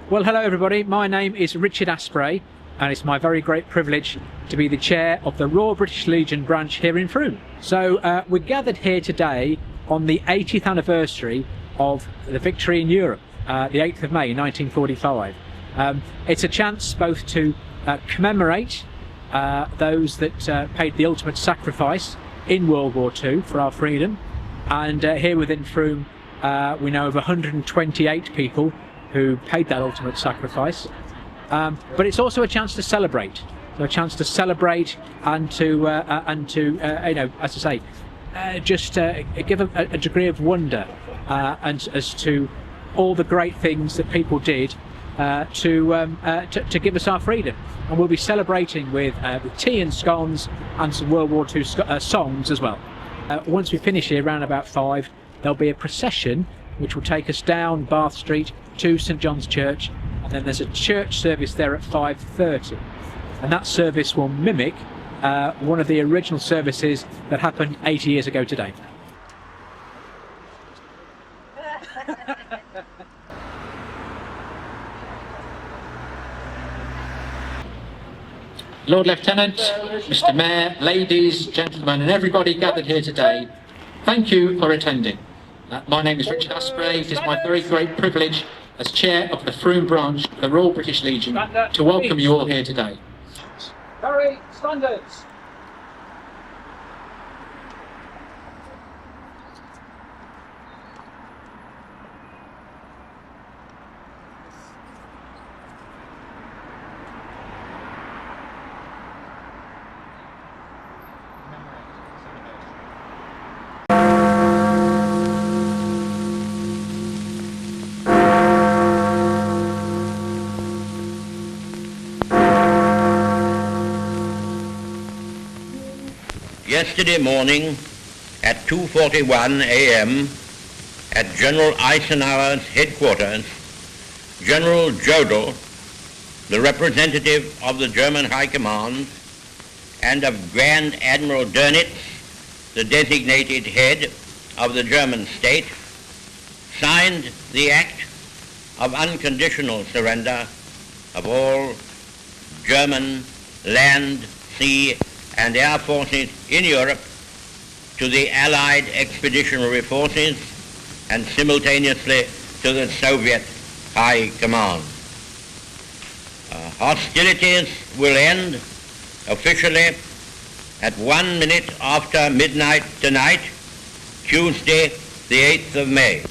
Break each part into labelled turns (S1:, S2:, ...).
S1: Well, hello everybody, my name is Richard Asprey and it's my very great privilege to be the chair of the Royal British Legion branch here in Frome. So we're gathered here today on the 80th anniversary of the victory in Europe, the 8th of May 1945. It's a chance both to commemorate those that paid the ultimate sacrifice in World War II for our freedom, and here within Frome we know of 128 people who paid that ultimate sacrifice, but it's also a chance to celebrate. So a chance to celebrate and to you know, as I say, just give a degree of wonder and as to all the great things that people did to give us our freedom. And we'll be celebrating with tea and scones and some World War II songs as well. Once we finish here around about 5, there'll be a procession which will take us down Bath Street to St John's Church, and then there's a church service there at 5:30, and that service will mimic one of the original services that happened 80 years ago today.
S2: Lord Lieutenant, Mr Mayor, ladies, gentlemen and everybody gathered here today, thank you for attending. My name is Richard Asprey. It is my very great privilege as Chair of the Frome Branch of the Royal British Legion to welcome you all here today.
S1: Harry, standards!
S3: Yesterday morning at 2:41 a.m. at General Eisenhower's headquarters, General Jodl, the representative of the German High Command, and of Grand Admiral Dönitz, the designated head of the German state, signed the act of unconditional surrender of all German land, sea, and air forces in Europe to the Allied expeditionary forces and simultaneously to the Soviet High Command. Hostilities will end officially at 1 minute after midnight tonight, Tuesday, the 8th of May.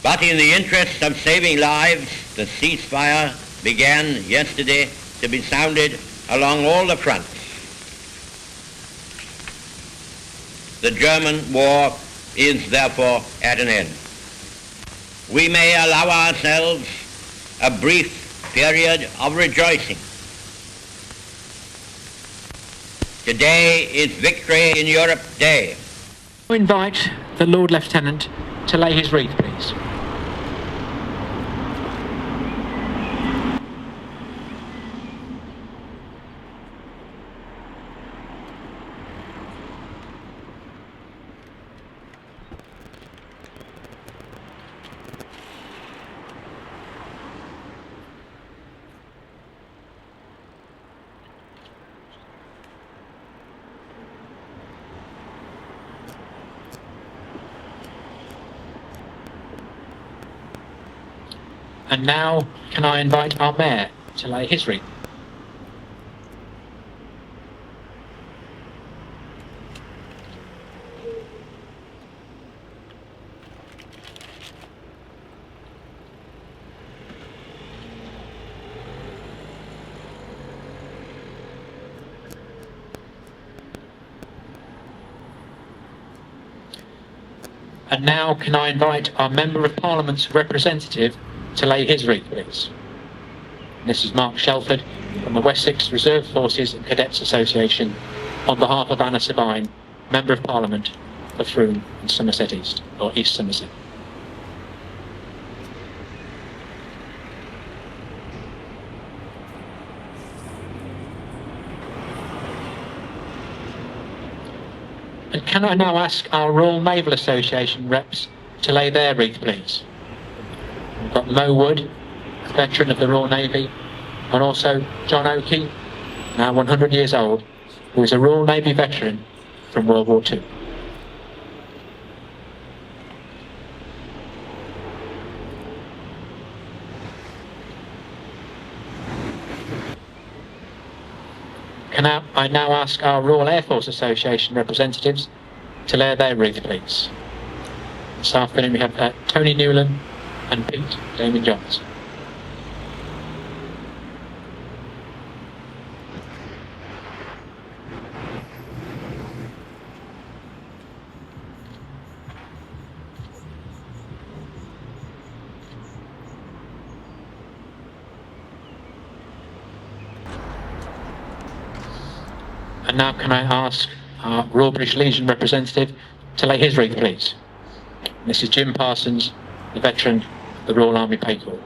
S3: But in the interest of saving lives, the ceasefire began yesterday to be sounded along all the fronts. The German war is therefore at an end. We may allow ourselves a brief period of rejoicing. Today is Victory in Europe Day.
S2: I invite the Lord Lieutenant to lay his wreath, please. And now, can I invite our Mayor to lay his wreath? And now, can I invite our Member of Parliament's representative to lay his wreath, please. This is Mark Shelford from the Wessex Reserve Forces and Cadets Association on behalf of Anna Sabine, Member of Parliament for Frome and Somerset East, or East Somerset. And can I now ask our Royal Naval Association reps to lay their wreath, please? We've got Mo Wood veteran of the Royal Navy, and also John Oakey, now 100 years old, who is a Royal Navy veteran from World War II. I now ask our Royal Air Force Association representatives to lay their wreath, please. This afternoon we have Tony Newland and Pete Damon Johns. And now can I ask our Royal British Legion representative to lay his wreath, please. This is Jim Parsons, the veteran of the Royal Army Pay Corps.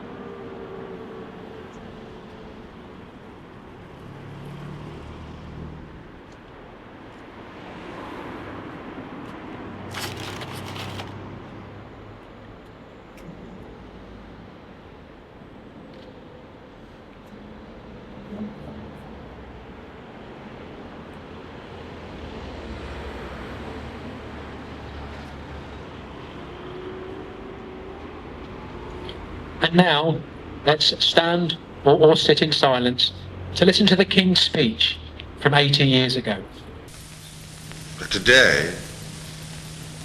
S2: And now, let's stand or sit in silence to listen to the King's speech from 80 years ago.
S4: Today,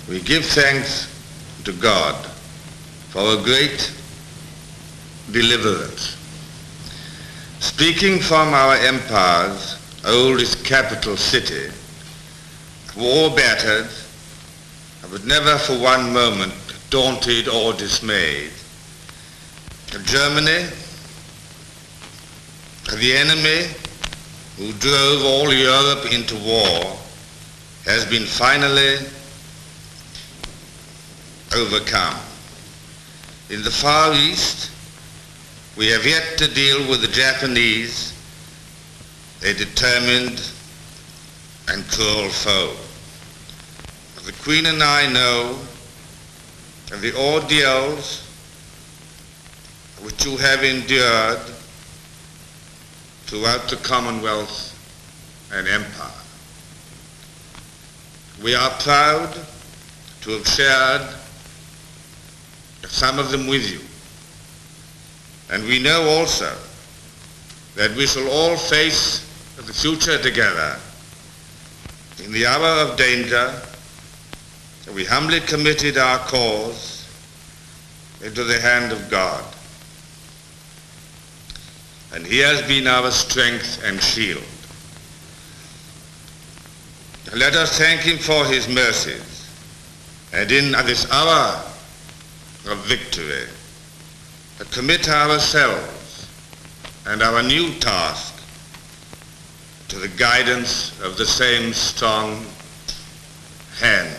S4: we give thanks to God for a great deliverance. Speaking from our empire's oldest capital city, war battered, but never for one moment daunted or dismayed, Germany, the enemy who drove all Europe into war, has been finally overcome. In the Far East, we have yet to deal with the Japanese, a determined and cruel foe. The Queen and I know of the ordeals which you have endured throughout the Commonwealth and Empire. We are proud to have shared some of them with you. And we know also that we shall all face the future together. In the hour of danger, we humbly committed our cause into the hand of God. And he has been our strength and shield. Let us thank him for his mercies, and in this hour of victory, commit ourselves and our new task to the guidance of the same strong hand.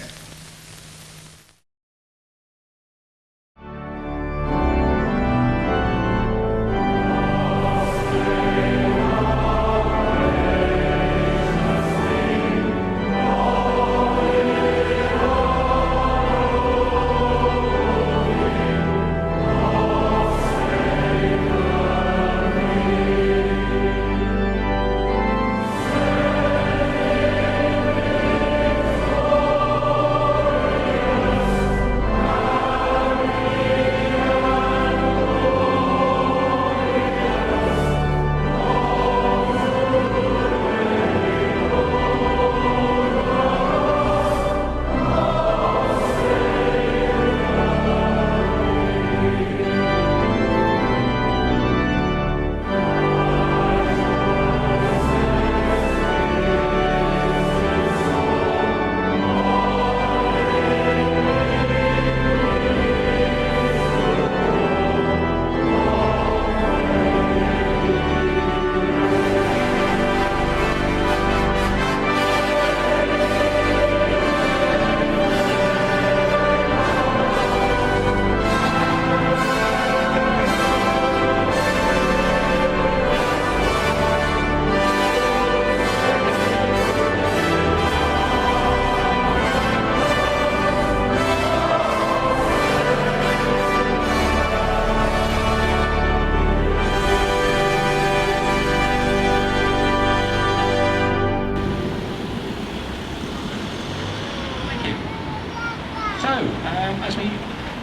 S1: as we...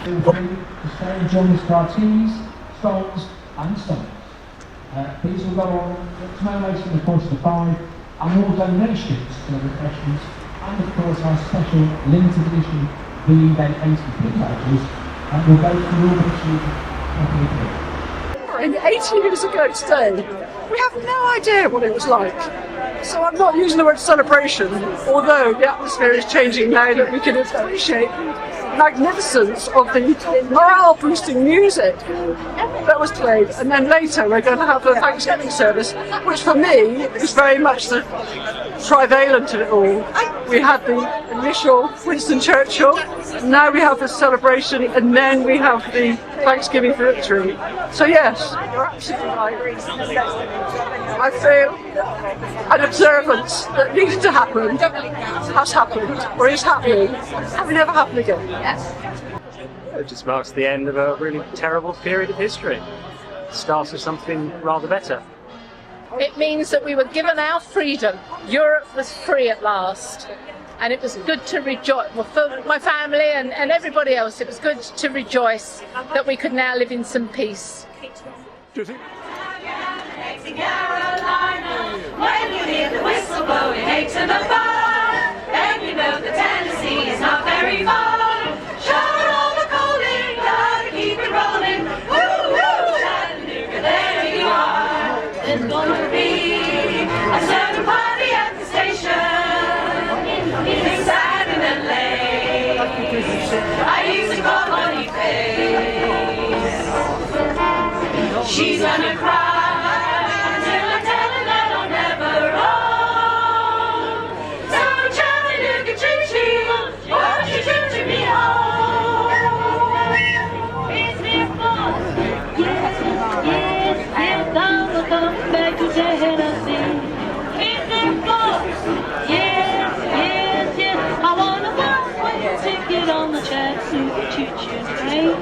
S5: Display John's cartoons, songs and songs. These will go on to no later than 5:45, and all donations to the refreshments, and of course our special limited edition Being Day 80 pin badges will go to the Royal British Legion.
S6: 80 years ago today, we have no idea what it was like. So I'm not using the word celebration, although the atmosphere is changing now that we can appreciate the magnificence of the morale-boosting music that was played. And then later we're going to have the Thanksgiving service, which for me is very much the trivalent of it all. We had the initial Winston Churchill, now we have the celebration, and then we have the Thanksgiving victory. So yes, you're absolutely right. I feel an observance that needed to happen, has happened, or is happening, and will never happen again. Yes.
S7: It just marks the end of a really terrible period of history. The start of something rather better.
S8: It means that we were given our freedom. Europe was free at last. And it was good to rejoice, well, for my family and everybody else, it was good to rejoice that we could now live in some peace.
S9: Carolina, when you hear the whistle blowing 8 to the 5, then you know that Tennessee is not very far. Shower all the cold in, gotta keep it rolling. Woo woo, Chattanooga, there you are. There's going to be a certain party at the station. It's sad and late. I used to call Honey Face. She's gonna cry.
S10: On the Chattanooga choo-choo train.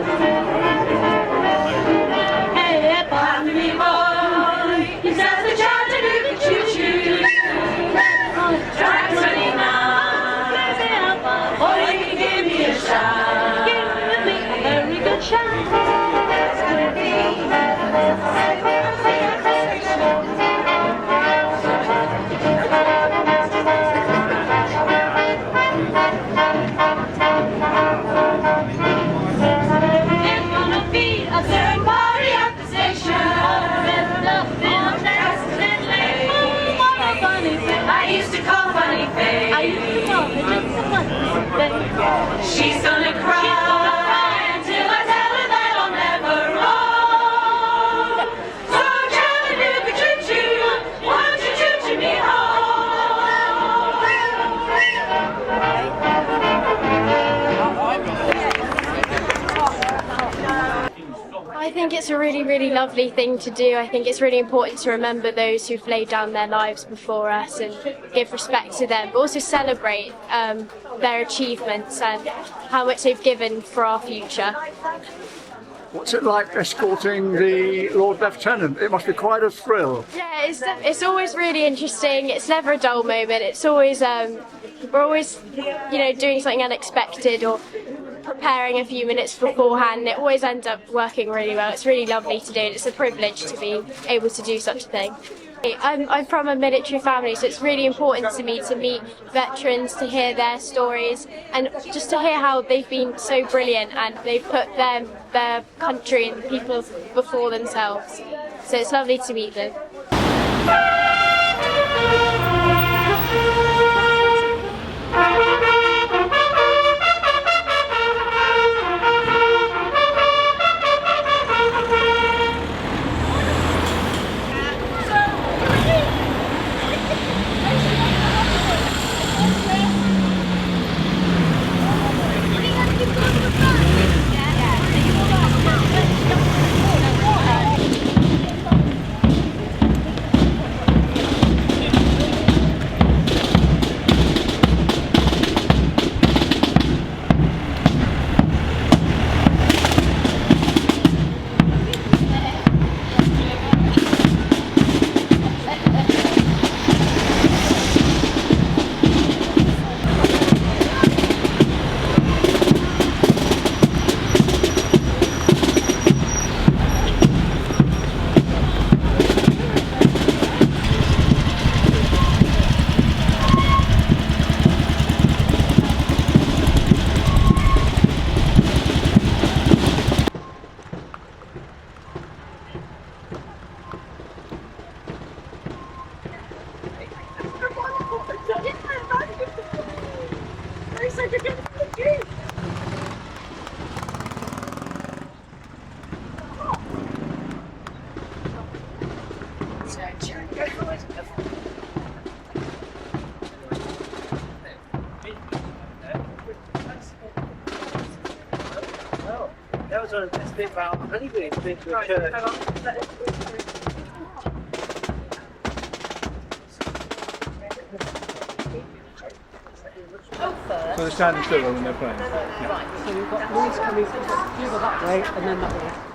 S9: Hey, pardon me, boy, he says the Chattanooga choo-choo. Track 29, boy, you can give me a shot.
S10: Give me a very good shot.
S9: She's gonna cry until I tell her that I'll never roam. So Chattanooga choo-choo, won't you choo-choo me home?
S11: I think it's a really, really lovely thing to do. I think it's really important to remember those who've laid down their lives before us and give respect to them, but also celebrate their achievements and how much they've given for our future.
S12: What's it like escorting the Lord Lieutenant? It must be quite a thrill.
S11: Yeah, it's always really interesting. It's never a dull moment. It's always we're always doing something unexpected or preparing a few minutes beforehand. It always ends up working really well. It's really lovely to do, and it's a privilege to be able to do such a thing. I'm from a military family, so it's really important to me to meet veterans, to hear their stories, and just to hear how they've been so brilliant and they've put their country and people before themselves. So it's lovely to meet them.
S7: That was one of the best bits about anybody to be to a church.
S12: So they're standing still when they're playing?
S6: Right, so we've got noise coming through that way and then that way.